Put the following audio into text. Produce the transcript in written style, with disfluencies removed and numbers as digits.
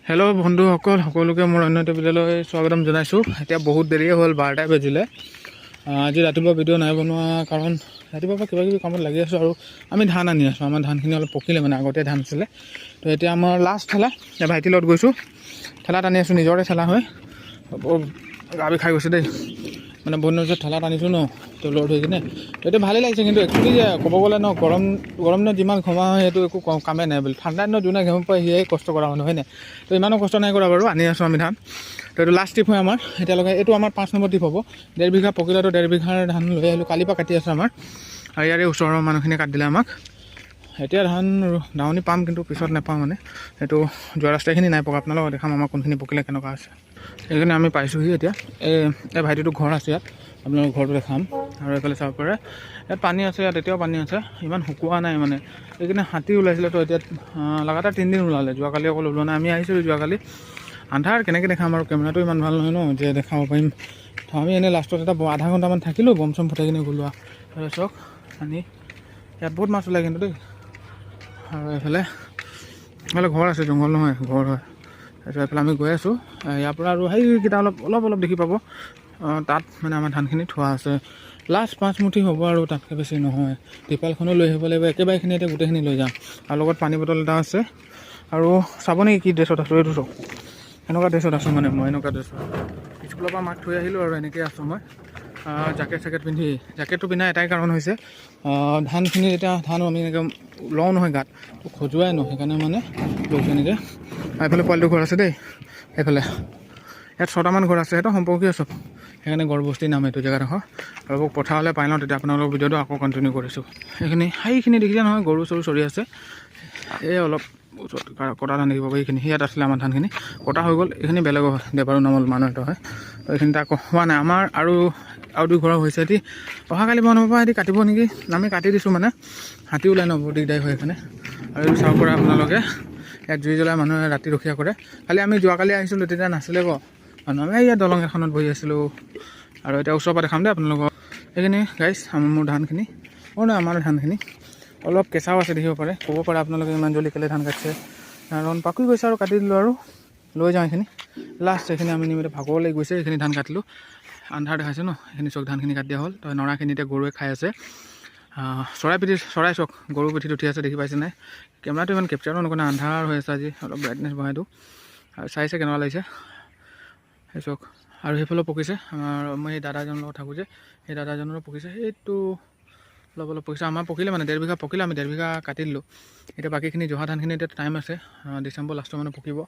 Hello' বন্ধুসকল, সকলোকে মোৰ অন্য এটা ভিডিঅ'লৈ স্বাগতম জনাইছোঁ। এতিয়া বহুত দেৰিয়ে হ'ল, 12টাই বাজিলে। আজি ৰাতিপুৱা ভিডিঅ' নাই বনোৱা কাৰণ ৰাতিপুৱাৰ পৰা কিবাকিবি কামত লাগি আছোঁ আৰু আমি ধান আনি আছোঁ। আমাৰ ধানখিনি অলপ পকিলে, মানে আগতে ধান আছিলে। তো এতিয়া আমাৰ লাষ্ট ঠেলা, এতিয়া ভাইটিৰ লগত গৈছোঁ, ঠেলাত আনি আছোঁ। নিজৰে ঠেলা হয়, গা বিষাই গৈছে দেই। মানে বহুত দিনৰ পিছত ঠেলাত আনিছোঁ ন, তো লোড হৈ কিনে। তো এতিয়া ভালেই লাগিছে, কিন্তু একচুৱেলি যে ক'ব গ'লে ন, গৰম দিনত যিমান ঘমা হয় সেইটো একো কামেই নাই বুলি। ঠাণ্ডা দিনত যোনে ঘেম পায় সিয়ে কষ্ট কৰা মানুহ, হয় নাই? তো ইমানো কষ্ট নাই কৰা বাৰু, আনি আছোঁ আমি ধান। তো এইটো লাষ্ট ট্ৰিপ হয় আমাৰ এতিয়ালৈকে। এইটো আমাৰ 5 নম্বৰ ট্ৰিপ হ'ব। 1.5 বিঘা পকিলেতো 1.5 বিঘাৰ ধান লৈ আহিলোঁ। কালিৰ পৰা কাটি আছোঁ আমাৰ, আৰু ইয়াৰে ওচৰৰ মানুহখিনিয়ে কাটি দিলে আমাক। এতিয়া ধান দাৱনি পাম, কিন্তু পিছত নাপাওঁ। মানে সেইটো যোৱা ৰাস্তাখিনি নাই পকা। আপোনালোকক দেখাম আমাৰ কোনখিনি পকিলে কেনেকুৱা আছে। সেইকাৰণে আমি পাইছোঁহি এতিয়া। এই ভাইটিটো ঘৰ আছে ইয়াত, আপোনালোকৰ ঘৰটো দেখাম। আৰু এইফালে চাব পাৰে, ইয়াত পানী আছে, ইয়াত এতিয়াও পানী আছে। ইমান শুকোৱা নাই মানে। এইখিনি হাতী ওলাইছিলে, তো এতিয়া লাগাতাৰ 3 দিন ওলালে। যোৱাকালি অকল ওলোৱা নাই। আমি আহিছিলোঁ যোৱাকালি। আন্ধাৰ কেনেকৈ দেখাম আৰু, কেমেৰাটো ইমান ভাল নহয় ন যে দেখাব পাৰিম। তো আমি এনেই লাষ্টত এটা আধা ঘণ্টামান থাকিলোঁ, বম চম ফুটাই কিনে গ'লোঁ। আৰু চাওক পানী, ইয়াত বহুত মাছ ওলাই কিন্তু দেই। আৰু এইফালে ঘৰ আছে, জংঘল নহয়, ঘৰ হয়। তাৰপিছত এইফালে আমি গৈ আছোঁ। ইয়াৰ পৰা আৰু সেইকেইটা অলপ দেখি পাব। তাত মানে আমাৰ ধানখিনি থোৱা আছে। লাষ্ট 5 মুঠি হ'ব আৰু তাতকৈ বেছি নহয়। টিপালখনো লৈ আহিব লাগিব, একেবাৰে এতিয়া গোটেইখিনি লৈ যাম। আৰু লগত পানী বটল এটা আছে। আৰু চাব নেকি কি ড্ৰেছত আছোঁ, এইটো চাওক। এনেকুৱা ড্ৰেছত আছোঁ মানে মই, এনেকুৱা ড্ৰেছত। স্কুলৰ পৰা মাক থৈ আহিলোঁ আৰু এনেকৈ আছোঁ মই। জেকেট পিন্ধি, জেকেটটো পিন্ধা এটাই কাৰণ হৈছে, ধানখিনি যেতিয়া আমি এনেকৈ লওঁ নহয় গাত, খজুৱাই ন, সেইকাৰণে মানে লৈছোঁ এনেকৈ। এইফালে পোৱালিটো ঘৰ আছে দেই, এইফালে ইয়াত 6টামান ঘৰ আছে। সেইটো সম্পৰ্কীয় চব, সেইকাৰণে গড়বস্তি নাম এইটো জেগাডোখৰ। আৰু পথাৰলৈ পাই লওঁ, তেতিয়া আপোনালোকৰ ভিডিঅ'টো আকৌ কণ্টিনিউ কৰিছোঁ। সেইখিনি দেখিছে নহয়, গৰু চৰু চৰি আছে। এই অলপ ওচৰত কটা ধান দেখিব পাৰি। এইখিনি ইয়াত আছিলে আমাৰ ধানখিনি, কটা হৈ গ'ল। এইখিনি বেলেগৰ হয়, দেৱাৰো নামৰ মানুহ এটা হয়। তো এইখিনি তাক হোৱা নাই আমাৰ। আৰু 2 ঘৰৰ হৈছে। এটি অহাকালি মানৰ পৰা এটি কাটিব নেকি, আমি কাটি দিছোঁ। মানে হাতী ওলাই ন, বহুত দিগদাৰী হয় সেইকাৰণে। আৰু এইটো চাব পৰা আপোনালোকে, ইয়াত জুই জ্বলাই মানুহে ৰাতি ৰখীয়া কৰে। খালি আমি যোৱাকালি আহিছিলোঁ, তেতিয়া নাছিলে মানুহ। আমি ইয়াত দলং এখনত বহি আছিলোঁ। আৰু এতিয়া ওচৰৰ পৰা দেখাম দেই আপোনালোকক। সেইখিনি গাইছ, মোৰ ধানখিনি নহয়, আমাৰ ধানখিনি অলপ কেঁচাও আছে, দেখিব পাৰে। ক'ব পাৰে আপোনালোকে ইমান জলদি কেলৈ ধান কাটিছে, কাৰণ পাকি গৈছে আৰু কাটি দিলোঁ আৰু লৈ যাওঁ এইখিনি। লাষ্ট এইখিনি আমি নিমিতে ভাগৰ লাগি গৈছে। এইখিনি ধান কাটিলোঁ, আন্ধাৰ দেখাইছে ন, এইখিনি চক ধানখিনি কাটি দিয়া হ'ল। তো নৰাখিনি এতিয়া গৰুৱে খাই আছে। চৰাই চক গৰু পিঠিত উঠি আছে, দেখি পাইছে নাই? কেমেৰাটো ইমান কেপচাৰো নকৰে, আন্ধাৰ হৈ আছে আজি। অলপ ব্ৰাইটনেছ বঢ়াই দিওঁ, আৰু চাইছে কেনেকুৱা লাগিছে সেই চক। আৰু সেইফালেও পকিছে। মই সেই দাদাজনৰ লগত থাকোঁ যে, সেই দাদাজনৰো পকিছে। সেইটো অলপ পকিছে। আমাৰ পকিলে মানে 1.5 বিঘা পকিলে, আমি 1.5 বিঘা কাটি দিলোঁ। এতিয়া বাকীখিনি জহা ধানখিনি এতিয়া টাইম আছে, ডিচেম্বৰ লাষ্টৰ মানে পকিব।